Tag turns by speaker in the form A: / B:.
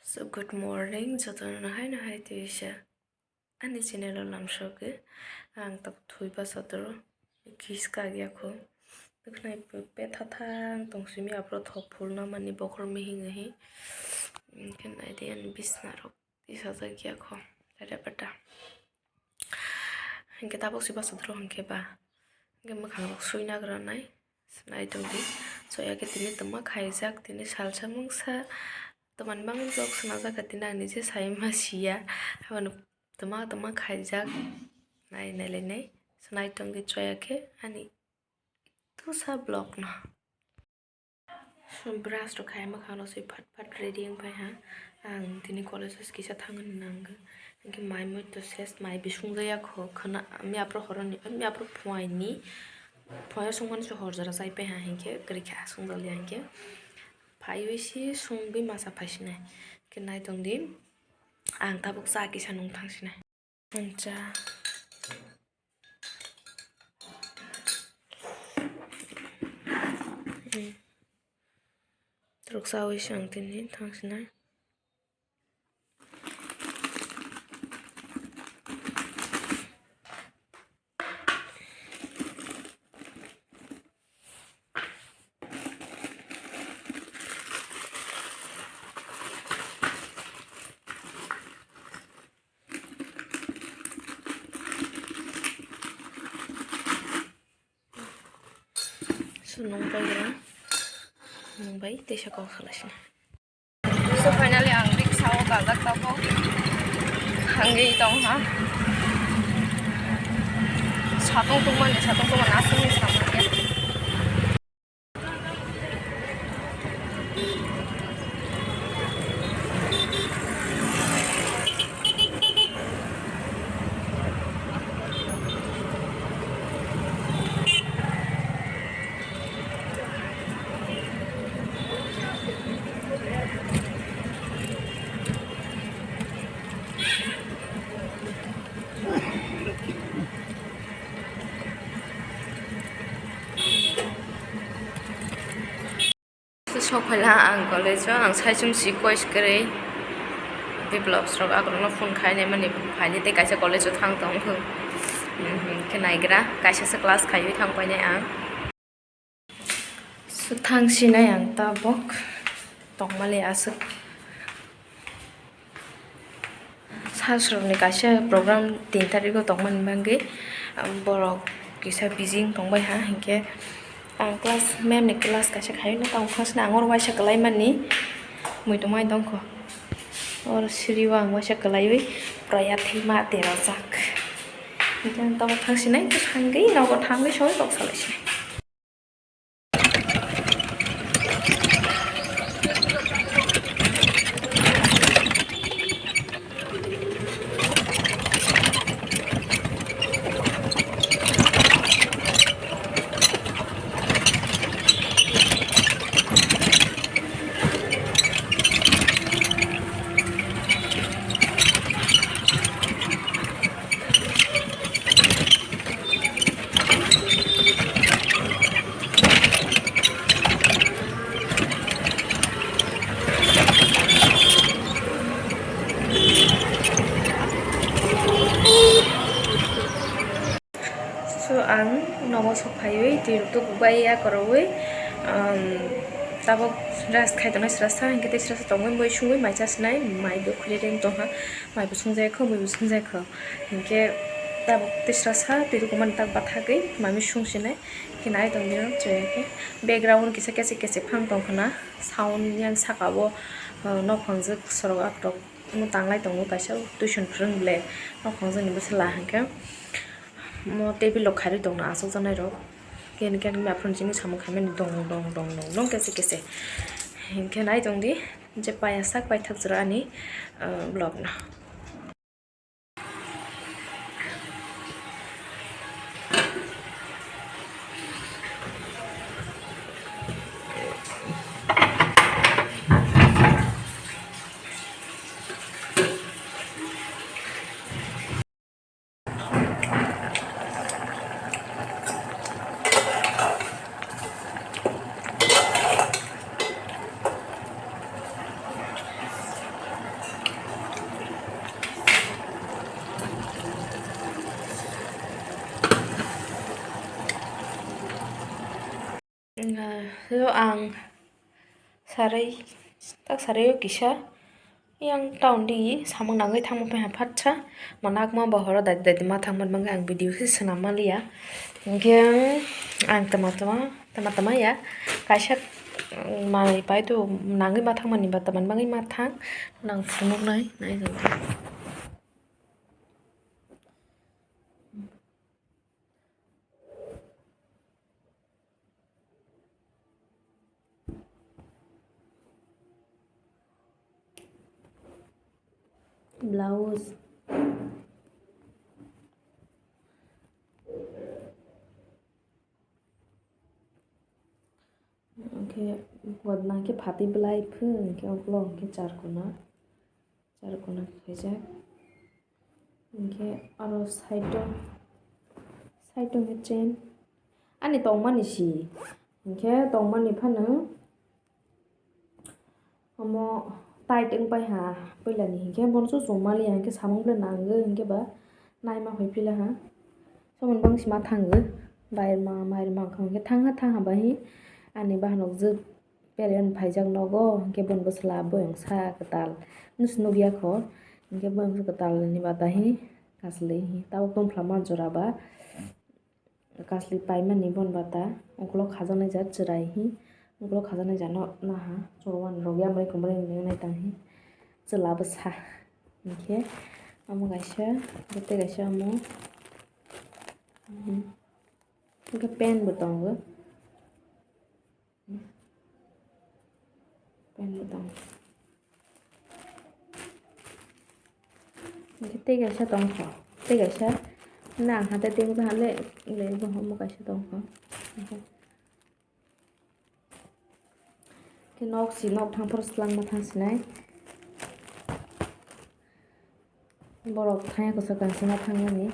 A: So good morning, jotono na hai tuisha. Ani channel lam shoke. Ang tak thui ba sotoro. Kiska gya ko. Tuknai pe thang tong simi apro thop phul na mani bokhor mi hingi. Ken idea an bisna rok. Isa ta gya ko. Tare pata. Hingke tabok siba sotoro hingke ba. Hingke makhang rok suina gra nai. Nai tong di. So ya ke tini tama khaijak tini salsa mungsa. Teman bangun blog senaja katina ni je saya masih ya hawan teman khajak nai nai nai senai tong di coya ke ani tu sa blog na brush to khai ma khano se phat ready ang pai ha ang tini college kisa thangan nang ke mai mo to ses mai bisung ja kho khana mi apro horoni mi apro phoi ni phoi sungman so hor jara sai pai ha hinke kri kha sung dal yang ke Payuisi sungbi masa pasine kenai tongdi ang tabuk saki sanung tangsine anca terus sawi sang tini tangsine nungbai tesa kau khalasina so finally ang rik sawo kagak tabo hangi tong ha satong tuman asing sama ya Sokala ang college ang saisum si kois kere develops rok agrono phone khaine mani phaini te kaisa college thang tong khu kenai gra kaisa sa class khaiwi thang pai nai ang su thang sinai ang ta bok tong male asuk sasrok ni kaisa program 3 tarikh ko tong man bangi borok kisa bijing tong bai ha hinke ang class mem ni class kaisa khai na tong khas na angor waisa kalai mani mui to mai dong ko or sriwa ang waisa kalai wi prayathi ma tera jak itan tong thang sinai to thangai na ko thangai soi bok salai sinai so ang nomo sophaiwi tiruk to gubai ya koroi tabok ras khai tonai srasa hingke te srasa tongoi moi sungoi mai chasnai mai bo khule reng tongha mai bo sungjai kho moi bo sungjai kho hingke tabok te srasa tiruk man tak bathagei mai mi sungsinai kinai tongmiro joyake background kisa kese phang tongkhana sound yan sakabo no phangje sorok akrok mo tanglai tongo kaisa tuition phrengle no phangje ni bosla hingke mo table lo khari dong na asok janai ro ken mi apron jini samu khamen dong kese ken ai dong di je paya sak pai thak jra ani blog na ang sarai tak sarai kisa yang town di samang nangai thang pe hapatcha manak ma bahora dai ma thang man bang ang video si sanama liya hingke ang tama ya kaisa mai pai tu nangai ma thang mani ba taman bangai ma thang nang phunuk nai jang blouse ke wadna ke phati belai phung ke oklong ke charkona khaijak ke aro side ke chain ani tongmani si ke tongmani phano omo tight eng pai ha poilani ke bonso jomali ha ke samung ble nango ke ba nai ma hoipila ha somon bang sima thango bayar ma khang ke thang ha ba hi ani bahanok je peren phaijak nogo ke bon bosla boyong sa katal nus nugya kho ke boyong sa katal ni bata hi kasli hi taw tom phlama jora ba kasli paimani bon bata onklo khajanai ja chirai hi onklo khajanai ja no na ha chorwan rogya mai kumrai nai tang hi chela ba sa ke amo gaisa bote gaisa amo ke pen botong cái gaisa tong kho te gaisa nang hate ting ba le bo mo gaisa tong kho cái nok thang por slang ma thang sinai borok thang ko sa kan sina thang ni